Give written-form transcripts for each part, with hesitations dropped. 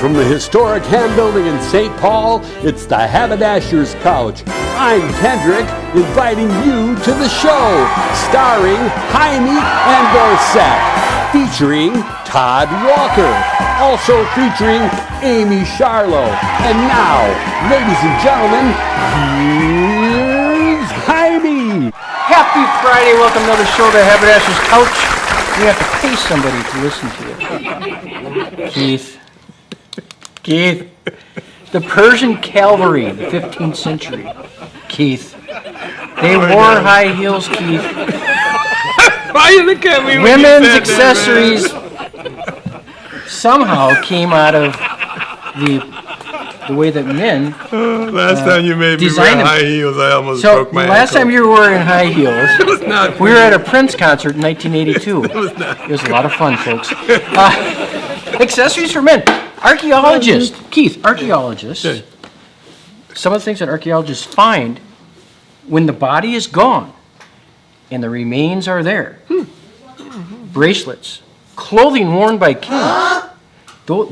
from the historic Ham Building in St. Paul, it's the Haberdasher's Couch. I'm Kendrick, inviting you to the show, starring Heimie and featuring Todd Walker, also featuring Amy Scharlau. And now, ladies and gentlemen, here's Heimie. Happy Friday, welcome to another show, the Haberdasher's Couch. We have to pay somebody to listen to it. Keith, the Persian cavalry, the 15th century. Keith, they wore high heels, Keith. Why you look at me? Women's accessories somehow came out of the way that men last time you made me wear high heels, I almost broke my ankle. Last time you were wearing high heels, it was not we were at a Prince concert in 1982. It was not. It was a lot of fun, folks. Accessories for men. Archaeologists. Keith, archaeologists. Yeah. Some of the things that archaeologists find when the body is gone and the remains are there. Bracelets, clothing worn by kings.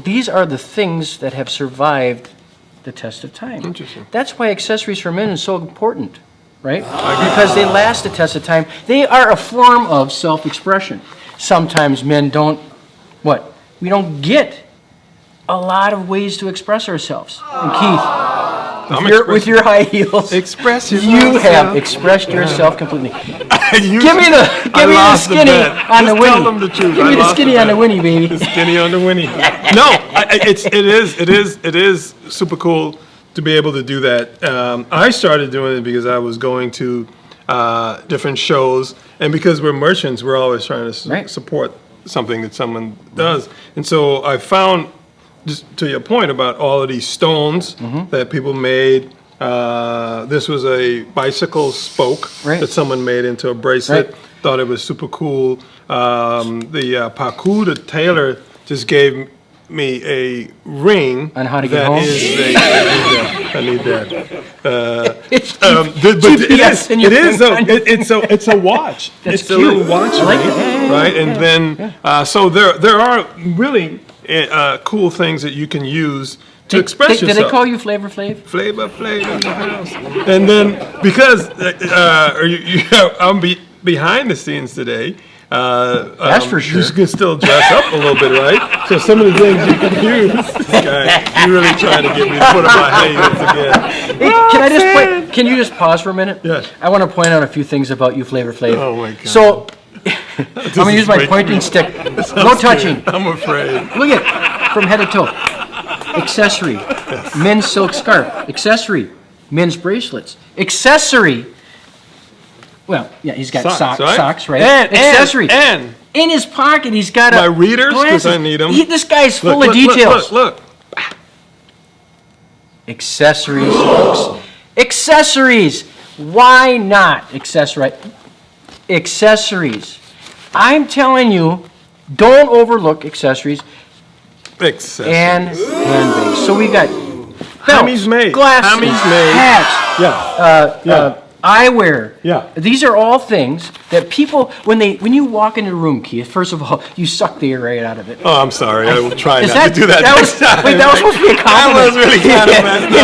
These are the things that have survived the test of time. Interesting. That's why accessories for men is so important, right? Because they last the test of time. They are a form of self-expression. Sometimes men don't, we don't get a lot of ways to express ourselves. And Keith, with your high heels, express yourself. You have expressed yourself completely. Give me the skinny on the Winnie. Tell them the truth. Give me the skinny on the Winnie, baby. The skinny on the Winnie. No, it is super cool to be able to do that. I started doing it because I was going to different shows, and because we're merchants, we're always trying to support something that someone does. And so I found, just to your point about all of these stones that people made. This was a bicycle spoke that someone made into a bracelet. Thought it was super cool. The Paku, the tailor, just gave me a ring. On how to get home? I need that. It's it's a watch. That's it's cute. A little watch I like ring, that. right? And then, so there are really cool things that you can use to express yourself. Did they call you Flavor Flav? Flavor in the house. And then, because I'm behind the scenes today, that's for sure. You can still dress up a little bit, right? So some of the things you can use. This guy, you really trying to get me to put on my high heels again. Hey, can you just pause for a minute? Yes. I want to point out a few things about you, Flavor Flav. Oh my God. So, I'm going to use my pointing stick. No touching. I'm afraid. Look at it, from head to toe. Accessory, men's silk scarf. Accessory, men's bracelets. Accessory, he's got socks, right? Accessory. And in his pocket, he's got my readers, because I need them. This guy's full of details. Look. Accessories, folks. Accessories. Why not accessories? I'm telling you, don't overlook accessories. And handbags. So we got belts, glasses, hats, eyewear. Yeah. These are all things that people, when you walk into a room, Keith, first of all, you suck the air right out of it. Oh, I'm sorry. I will try not to do that next time. Wait, that was supposed to be a compliment. That was really kind of messed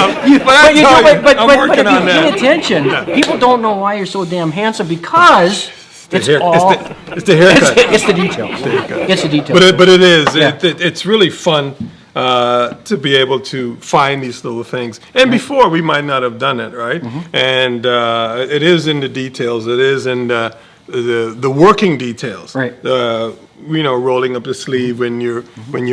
up. I'm working on that. If you pay attention, people don't know why you're so damn handsome because it's the haircut. It's the details. It's the details. But it is. Yeah. It's really fun to be able to find these little things. And before, we might not have done it, right? And it is in the details. It is in the working details. Right. Rolling up the sleeve when you're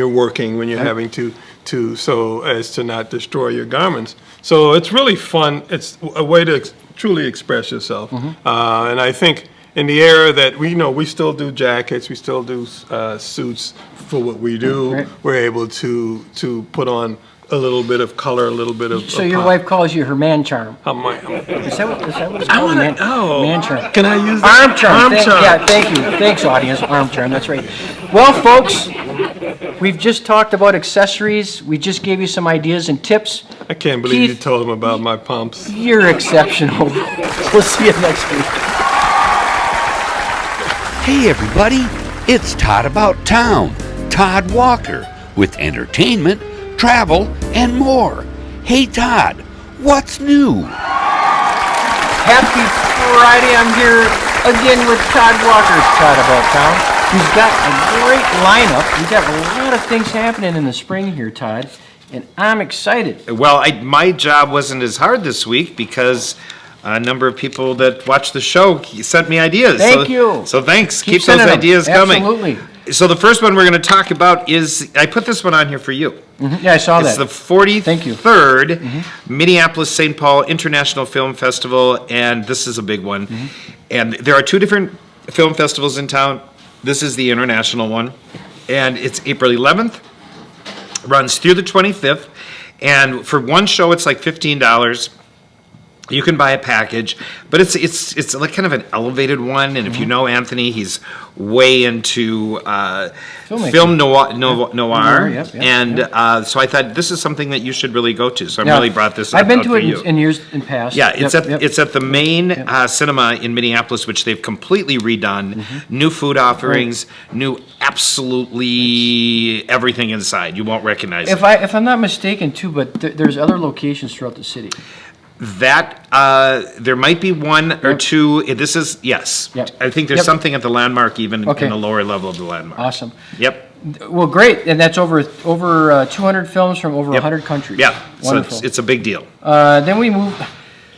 working, when you're having to so as to not destroy your garments. So it's really fun. It's a way to truly express yourself. And I think in the era that we still do jackets, we still do suits for what we do. We're able to put on a little bit of color, a little bit of. So your wife calls you her man charm. Is that what it's called? Man charm. Can I use that? Arm charm. Yeah, thank you. Thanks, audience. Arm charm. That's right. Well, folks, we've just talked about accessories. We just gave you some ideas and tips. I can't believe you told them about my pumps. You're exceptional. We'll see you next week. Hey everybody, it's Todd About Town, Todd Walker, with entertainment, travel, and more. Hey Todd, what's new? Happy Friday. I'm here again with Todd Walker's Todd About Town. He's got a great lineup. We've got a lot of things happening in the spring here, Todd, and I'm excited. Well, my job wasn't as hard this week because a number of people that watch the show sent me ideas. Thank you. So thanks. Keep those sending them. ideas coming. Absolutely. So the first one we're going to talk about is, I put this one on here for you. Yeah, I saw It's that. the 43rd Thank you. Minneapolis-St. Paul International Film Festival, and this is a big one. And there are two different film festivals in town. This is the international one, and it's April 11th, runs through the 25th, and for one show it's like $15. You can buy a package, but it's like kind of an elevated one, and if you know Anthony, he's way into film noir, and so I thought this is something that you should really go to. So I really brought this. I've been out to for it you. in years in past. Yeah, it's at the main cinema in Minneapolis, which they've completely redone. New food offerings, new absolutely everything inside. You won't recognize it. If I'm not mistaken, too, but there's other locations throughout the city. That there might be one or two. This is yes. Yep. I think there's something at the Landmark, even Okay. in the lower level of the Landmark. Awesome. Yep. Well, great, and that's over 200 films from over 100 countries. Yeah. Wonderful. So it's a big deal. Then we move.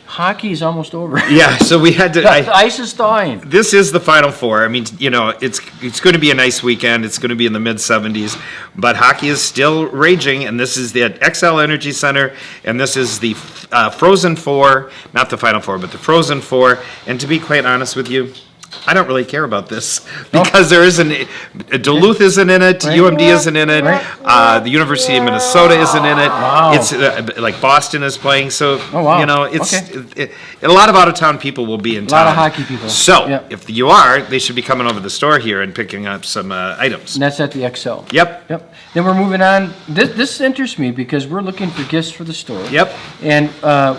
Hockey is almost over. Yeah. So we had to. The ice is thawing. This is the Final Four. I mean, it's going to be a nice weekend. It's going to be in the mid-70s, but hockey is still raging, and this is the XL Energy Center, and this is the Frozen Four, not the Final Four, but the Frozen Four. And to be quite honest with you, I don't really care about this because there isn't. Duluth isn't in it. Right. UMD isn't in it. The University of Minnesota isn't in it. Wow. It's like Boston is playing. So wow. it's a lot of out of town people will be in town. A lot of hockey people. So Yep. if you are, they should be coming over to the store here and picking up some items. And that's at the XL. Yep. Then we're moving on. This interests me because we're looking for gifts for the store. Yep. And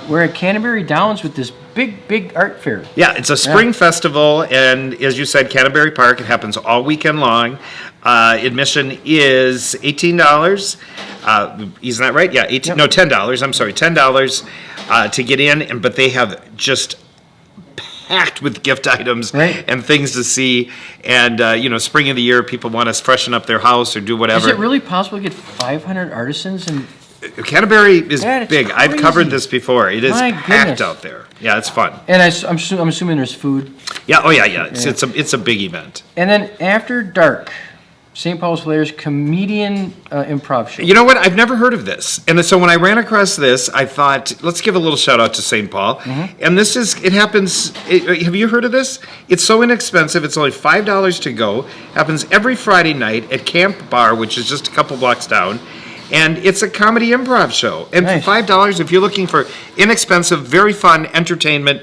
we're at Canterbury Downs with this big art fair. Yeah, it's a spring festival, and as you said, Canterbury Park. It happens all weekend long. Admission is $18. Isn't that right? Yeah, No, $10. I'm sorry, $10 to get in. But they have just packed with gift items and things to see. And spring of the year, people want to freshen up their house or do whatever. Is it really possible to get 500 artisans and? Canterbury is That big. is I've crazy. covered this before. It is My packed goodness. out there. Yeah, it's fun. And I'm assuming there's food. Yeah. Oh yeah. It's a big event. And then after dark, St. Paul's Flair's comedian improv show. You know what? I've never heard of this. And so when I ran across this, I thought, let's give a little shout out to St. Paul. And it happens, have you heard of this? It's so inexpensive. It's only $5 to go. Happens every Friday night at Camp Bar, which is just a couple blocks down. And it's a comedy improv show. And Nice. for $5, if you're looking for inexpensive, very fun entertainment,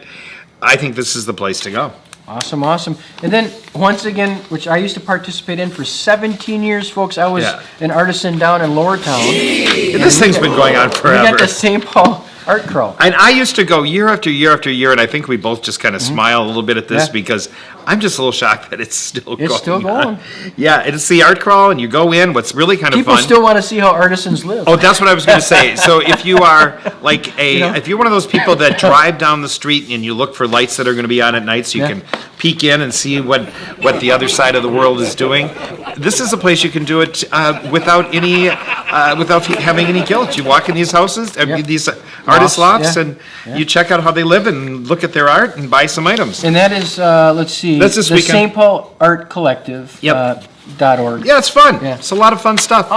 I think this is the place to go. Awesome. And then, once again, which I used to participate in for 17 years, folks, I was an artisan down in Lower Town. This thing's been going on forever. We got the St. Paul Art Crawl. And I used to go year after year after year, and I think we both just kind of smile a little bit at this because I'm just a little shocked that it's still going. It's still going. Yeah, it's the art crawl, and you go in. What's really kind of People fun. still want to see how artisans live. Oh, that's what I was going to say. So if you are like if you're one of those people that drive down the street and you look for lights that are going to be on at night so you can peek in and see what the other side of the world is doing, this is a place you can do it without having any guilt. You walk in these houses, these artist lofts, and you check out how they live and look at their art and buy some items. And that is, let's see, That's this the weekend. St. Paul Art Collective .org. Yeah, it's fun. Yeah. It's a lot of fun stuff.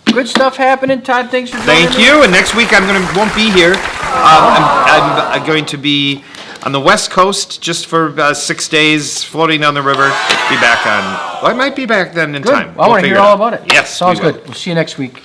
Good stuff happening, Todd. Thanks for joining Thank you. And next week won't be here. I'm going to be on the West Coast just for 6 days, floating down the river. Be back on. Well, I might be back then in Good. time. I want to hear all about it. Yes, Sounds we will. good. We'll see you next week.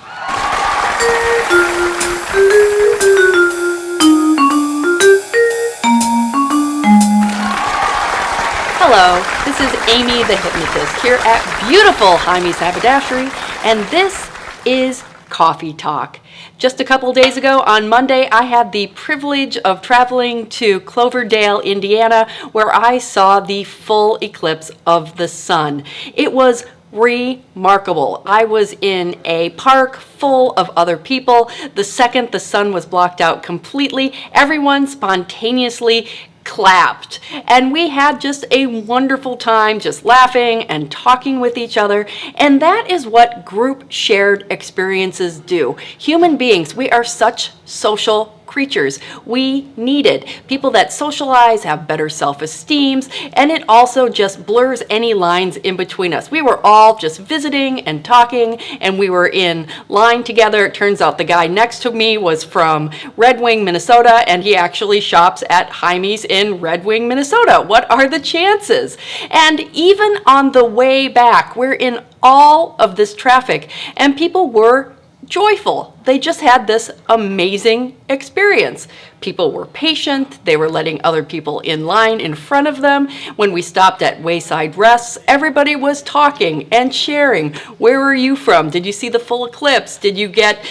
Hello, this is Amye the Hypnotist here at beautiful Heimie's Haberdashery, and this is Coffee Talk. Just a couple days ago, on Monday, I had the privilege of traveling to Cloverdale, Indiana, where I saw the full eclipse of the sun. It was remarkable. I was in a park full of other people. The second the sun was blocked out completely, everyone spontaneously clapped. And we had just a wonderful time just laughing and talking with each other. And that is what group shared experiences do. Human beings, we are such social creatures. We need it. People that socialize have better self-esteem, and it also just blurs any lines in between us. We were all just visiting and talking, and we were in line together. It turns out the guy next to me was from Red Wing, Minnesota, and he actually shops at Heimie's in Red Wing, Minnesota. What are the chances? And even on the way back, we're in all of this traffic, and people were joyful. They just had this amazing experience. People were patient. They were letting other people in line in front of them. When we stopped at wayside rests, everybody was talking and sharing. Where are you from? Did you see the full eclipse? Did you get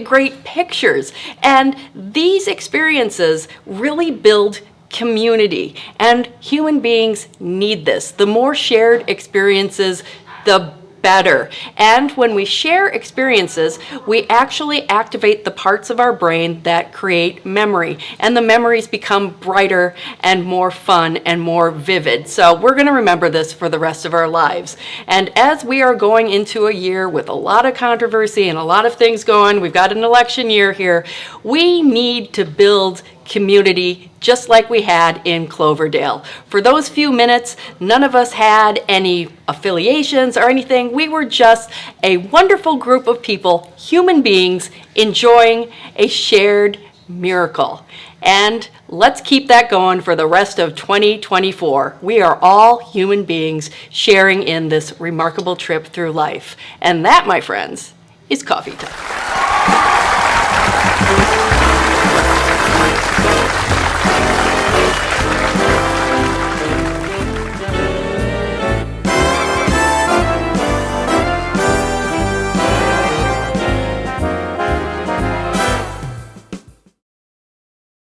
great pictures? And these experiences really build community, and human beings need this. The more shared experiences, the better. And when we share experiences, we actually activate the parts of our brain that create memory, and the memories become brighter and more fun and more vivid. So we're going to remember this for the rest of our lives. And as we are going into a year with a lot of controversy and a lot of things going, we've got an election year here, we need to build community just like we had in Cloverdale. For those few minutes, none of us had any affiliations or anything. We were just a wonderful group of people, human beings, enjoying a shared miracle. And let's keep that going for the rest of 2024. We are all human beings sharing in this remarkable trip through life. And that, my friends, is coffee time.